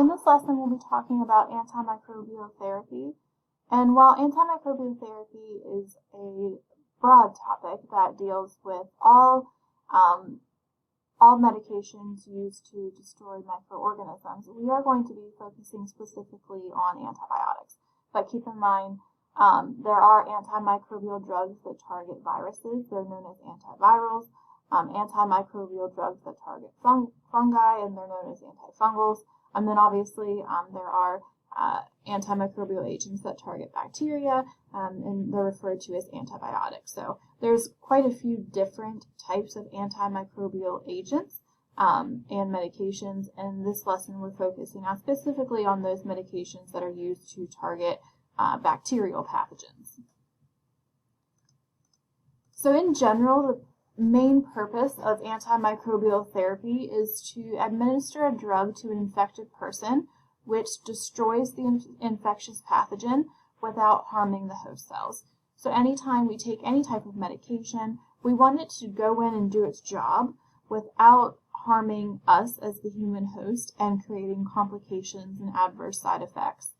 In this lesson, we'll be talking about antimicrobial therapy. And while antimicrobial therapy is a broad topic that deals with all medications used to destroy microorganisms, we are going to be focusing specifically on antibiotics. But keep in mind, there are antimicrobial drugs that target viruses. They're known as antivirals. Antimicrobial drugs that target fungi, and they're known as antifungals. And then obviously there are antimicrobial agents that target bacteria, and they're referred to as antibiotics. So there's quite a few different types of antimicrobial agents and medications. And in this lesson, we're focusing on specifically on those medications that are used to target bacterial pathogens. So in general, the main purpose of antimicrobial therapy is to administer a drug to an infected person which destroys the infectious pathogen without harming the host cells. So anytime we take any type of medication, we want it to go in and do its job without harming us as the human host and creating complications and adverse side effects.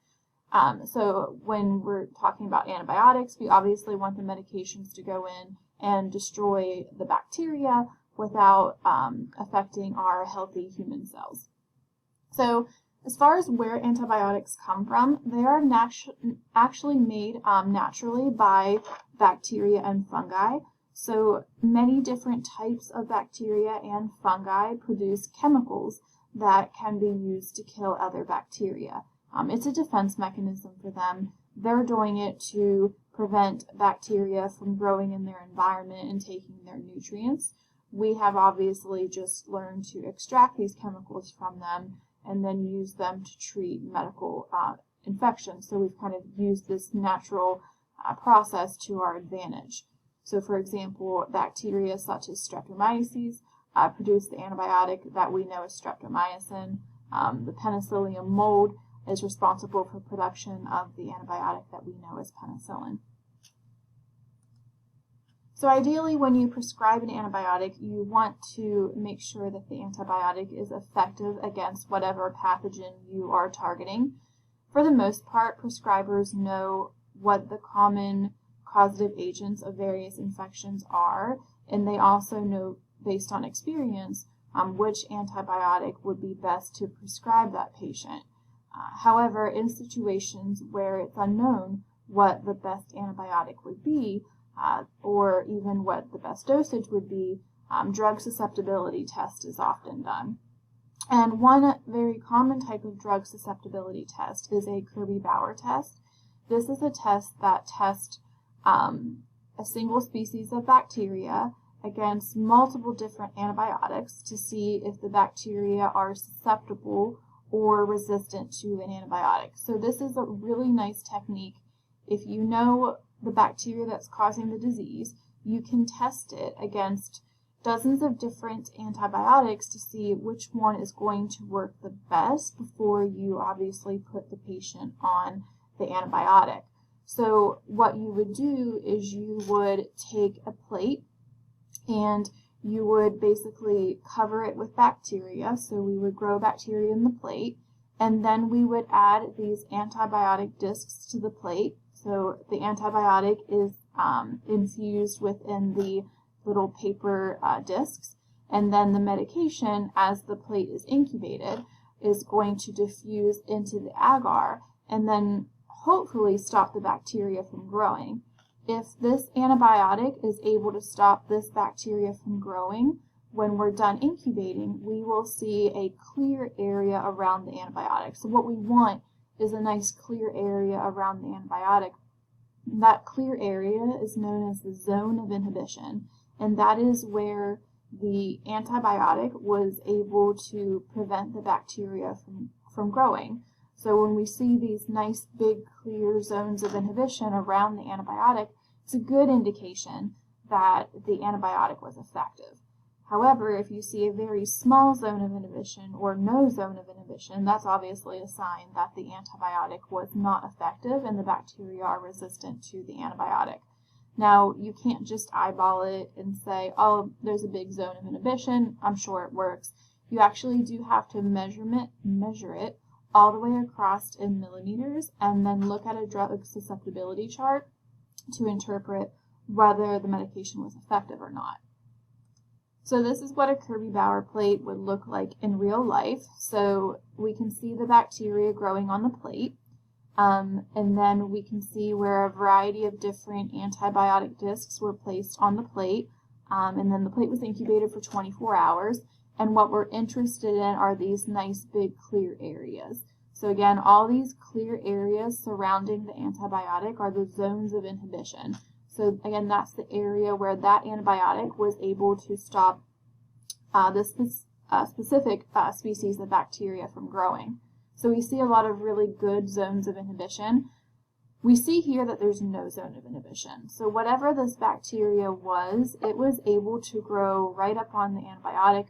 So when we're talking about antibiotics, we obviously want the medications to go in and destroy the bacteria without affecting our healthy human cells. So as far as where antibiotics come from, they are actually made naturally by bacteria and fungi. So many different types of bacteria and fungi produce chemicals that can be used to kill other bacteria. It's a defense mechanism for them. They're doing it to prevent bacteria from growing in their environment and taking their nutrients. We have obviously just learned to extract these chemicals from them and then use them to treat medical infections. So we've kind of used this natural process to our advantage. So for example, bacteria such as Streptomyces produce the antibiotic that we know as streptomycin. The penicillium mold is responsible for production of the antibiotic that we know as penicillin. So ideally, when you prescribe an antibiotic, you want to make sure that the antibiotic is effective against whatever pathogen you are targeting. For the most part, prescribers know what the common causative agents of various infections are, and they also know, based on experience, which antibiotic would be best to prescribe that patient. However, in situations where it's unknown what the best antibiotic would be, or even what the best dosage would be, drug susceptibility test is often done. And one very common type of drug susceptibility test is a Kirby-Bauer test. This is a test that tests a single species of bacteria against multiple different antibiotics to see if the bacteria are susceptible or resistant to an antibiotic. So this is a really nice technique. If you know the bacteria that's causing the disease, you can test it against dozens of different antibiotics to see which one is going to work the best before you obviously put the patient on the antibiotic. So what you would do is you would take a plate and you would basically cover it with bacteria. So we would grow bacteria in the plate, and then we would add these antibiotic discs to the plate. So the antibiotic is infused within the little paper discs, and then the medication, as the plate is incubated, is going to diffuse into the agar and then hopefully stop the bacteria from growing. If this antibiotic is able to stop this bacteria from growing, when we're done incubating, we will see a clear area around the antibiotic. So what we want is a nice clear area around the antibiotic. That clear area is known as the zone of inhibition, and that is where the antibiotic was able to prevent the bacteria from growing. So when we see these nice big clear zones of inhibition around the antibiotic, it's a good indication that the antibiotic was effective. However, if you see a very small zone of inhibition or no zone of inhibition, that's obviously a sign that the antibiotic was not effective and the bacteria are resistant to the antibiotic. Now, you can't just eyeball it and say, oh, there's a big zone of inhibition, I'm sure it works. You actually do have to measure it all the way across in millimeters and then look at a drug susceptibility chart to interpret whether the medication was effective or not. So this is what a Kirby-Bauer plate would look like in real life. So we can see the bacteria growing on the plate, and then we can see where a variety of different antibiotic discs were placed on the plate, and then the plate was incubated for 24 hours. And what we're interested in are these nice big clear areas. So again, all these clear areas surrounding the antibiotic are the zones of inhibition. So again, that's the area where that antibiotic was able to stop this specific species of bacteria from growing. So we see a lot of really good zones of inhibition. We see here that there's no zone of inhibition. So whatever this bacteria was, it was able to grow right up on the antibiotic.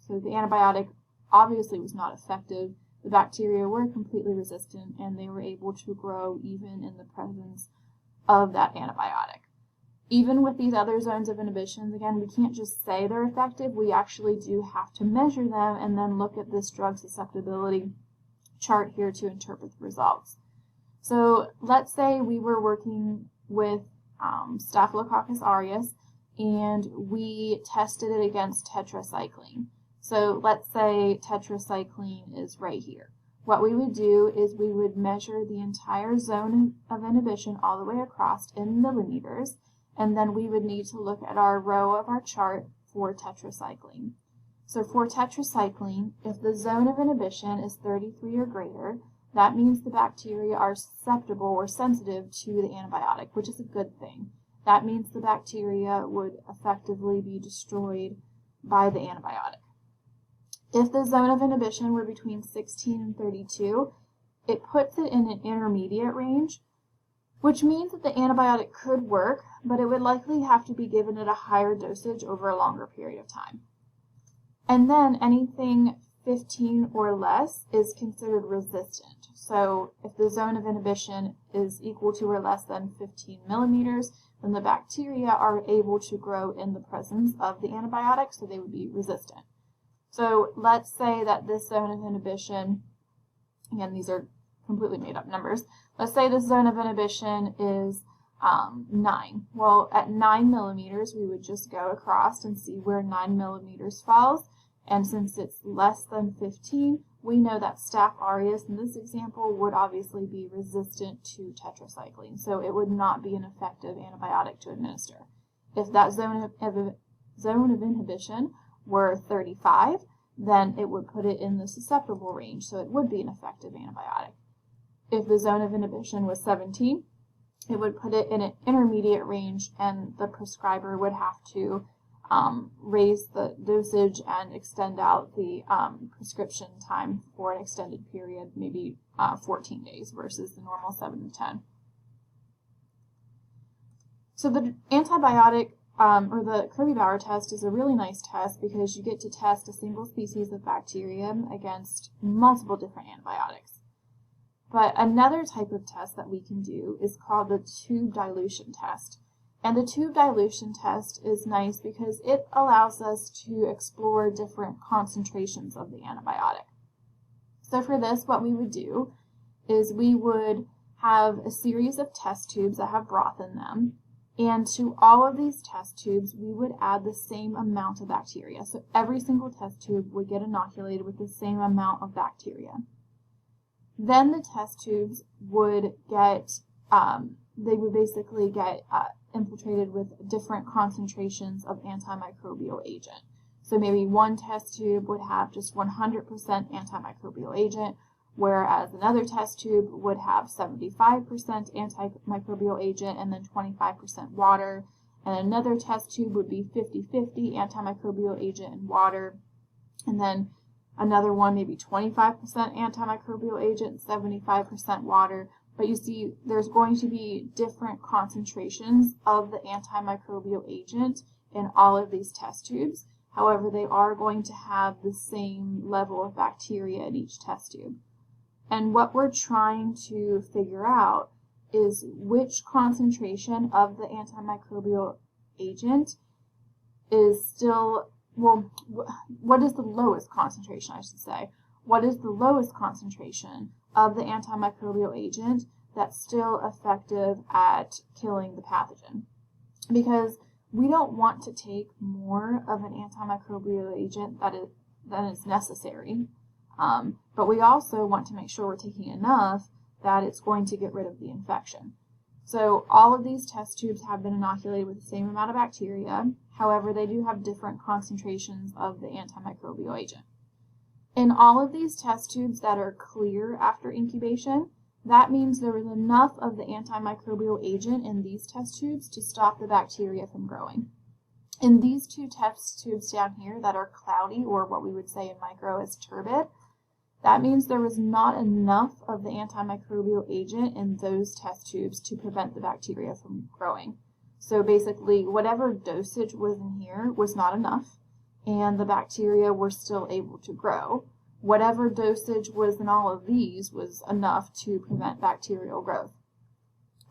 So the antibiotic obviously was not effective. The bacteria were completely resistant, and they were able to grow even in the presence of that antibiotic. Even with these other zones of inhibition, again, we can't just say they're effective. We actually do have to measure them and then look at this drug susceptibility chart here to interpret the results. So let's say we were working with Staphylococcus aureus and we tested it against tetracycline. So let's say tetracycline is right here. What we would do is we would measure the entire zone of inhibition all the way across in millimeters, and then we would need to look at our row of our chart for tetracycline. So for tetracycline, if the zone of inhibition is 33 or greater, that means the bacteria are susceptible or sensitive to the antibiotic, which is a good thing. That means the bacteria would effectively be destroyed by the antibiotic. If the zone of inhibition were between 16 and 32, it puts it in an intermediate range, which means that the antibiotic could work, but it would likely have to be given at a higher dosage over a longer period of time. And then anything 15 or less is considered resistant. So if the zone of inhibition is equal to or less than 15 millimeters, then the bacteria are able to grow in the presence of the antibiotic, so they would be resistant. So let's say that this zone of inhibition, again, these are completely made up numbers. Let's say this zone of inhibition is 9. Well, at 9 millimeters, we would just go across and see where 9 millimeters falls. And since it's less than 15, we know that Staph aureus in this example would obviously be resistant to tetracycline. So it would not be an effective antibiotic to administer. If that zone of inhibition were 35, then it would put it in the susceptible range, so it would be an effective antibiotic. If the zone of inhibition was 17, it would put it in an intermediate range, and the prescriber would have to raise the dosage and extend out the prescription time for an extended period, maybe 14 days versus the normal 7 to 10. So the antibiotic or the Kirby-Bauer test is a really nice test because you get to test a single species of bacterium against multiple different antibiotics. But another type of test that we can do is called the tube dilution test. And the tube dilution test is nice because it allows us to explore different concentrations of the antibiotic. So for this, what we would do is we would have a series of test tubes that have broth in them. And to all of these test tubes, we would add the same amount of bacteria. So every single test tube would get inoculated with the same amount of bacteria. Then the test tubes would get, they would basically get infiltrated with different concentrations of antimicrobial agent. So maybe one test tube would have just 100% antimicrobial agent, whereas another test tube would have 75% antimicrobial agent and then 25% water, and another test tube would be 50-50 antimicrobial agent and water, and then another one maybe 25% antimicrobial agent, 75% water. But you see, there's going to be different concentrations of the antimicrobial agent in all of these test tubes. However, they are going to have the same level of bacteria in each test tube. And what we're trying to figure out is which concentration of the antimicrobial agent is still, well, what is the lowest concentration, I should say. what is the lowest concentration of the antimicrobial agent that's still effective at killing the pathogen. Because we don't want to take more of an antimicrobial agent than is necessary, but we also want to make sure we're taking enough that it's going to get rid of the infection. So all of these test tubes have been inoculated with the same amount of bacteria. However, they do have different concentrations of the antimicrobial agent. In all of these test tubes that are clear after incubation, that means there was enough of the antimicrobial agent in these test tubes to stop the bacteria from growing. In these two test tubes down here that are cloudy, or what we would say in micro is turbid, that means there was not enough of the antimicrobial agent in those test tubes to prevent the bacteria from growing. So basically, whatever dosage was in here was not enough, and the bacteria were still able to grow. Whatever dosage was in all of these was enough to prevent bacterial growth.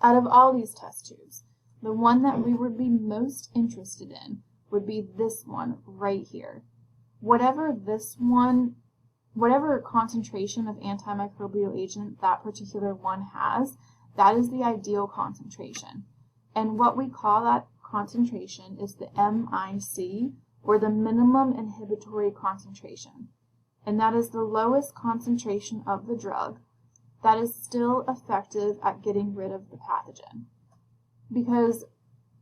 Out of all these test tubes, the one that we would be most interested in would be this one right here. Whatever concentration of antimicrobial agent that particular one has, that is the ideal concentration. And what we call that concentration is the MIC, or the minimum inhibitory concentration. And that is the lowest concentration of the drug that is still effective at getting rid of the pathogen. Because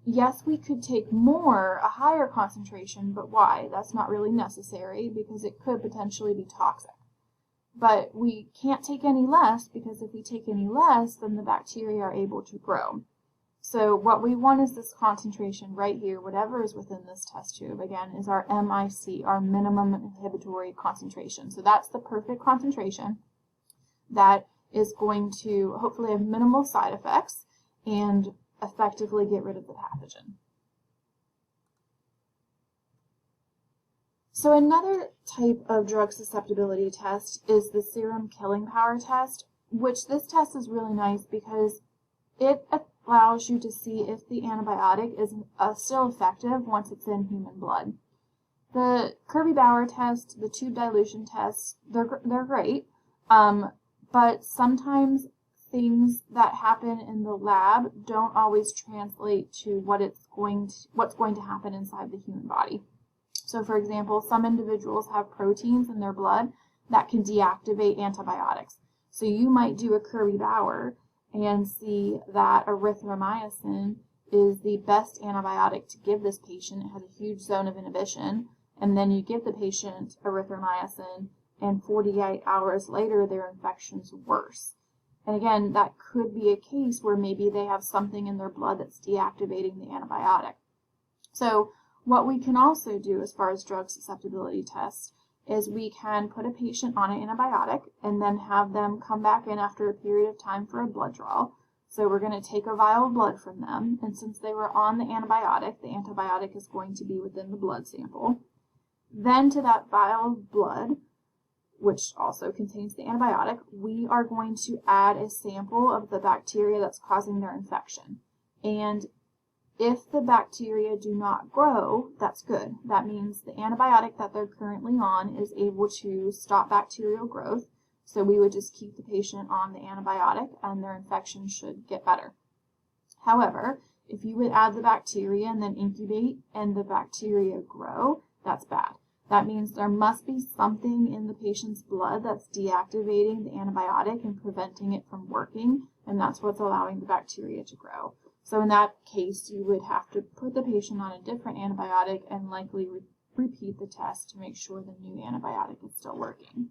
yes, we could take a higher concentration, but why? That's not really necessary because it could potentially be toxic. But we can't take any less, because if we take any less, then the bacteria are able to grow. So what we want is this concentration right here, whatever is within this test tube, again, is our MIC, our minimum inhibitory concentration. So that's the perfect concentration that is going to hopefully have minimal side effects and effectively get rid of the pathogen. So another type of drug susceptibility test is the serum killing power test, which this test is really nice because it allows you to see if the antibiotic is still effective once it's in human blood. The Kirby-Bauer test, the tube dilution tests, they're great, but sometimes things that happen in the lab don't always translate to what's going to happen inside the human body. So for example, some individuals have proteins in their blood that can deactivate antibiotics. So you might do a Kirby-Bauer and see that erythromycin is the best antibiotic to give this patient. It has a huge zone of inhibition, and then you give the patient erythromycin, and 48 hours later their infection's worse. And again, that could be a case where maybe they have something in their blood that's deactivating the antibiotic. So what we can also do as far as drug susceptibility tests is we can put a patient on an antibiotic and then have them come back in after a period of time for a blood draw. So we're going to take a vial of blood from them, and since they were on the antibiotic is going to be within the blood sample. Then to that vial of blood, which also contains the antibiotic, we are going to add a sample of the bacteria that's causing their infection. And if the bacteria do not grow, that's good. That means the antibiotic that they're currently on is able to stop bacterial growth. So we would just keep the patient on the antibiotic and their infection should get better. However, if you would add the bacteria and then incubate and the bacteria grow, that's bad. That means there must be something in the patient's blood that's deactivating the antibiotic and preventing it from working, and that's what's allowing the bacteria to grow. So in that case, you would have to put the patient on a different antibiotic and likely repeat the test to make sure the new antibiotic is still working.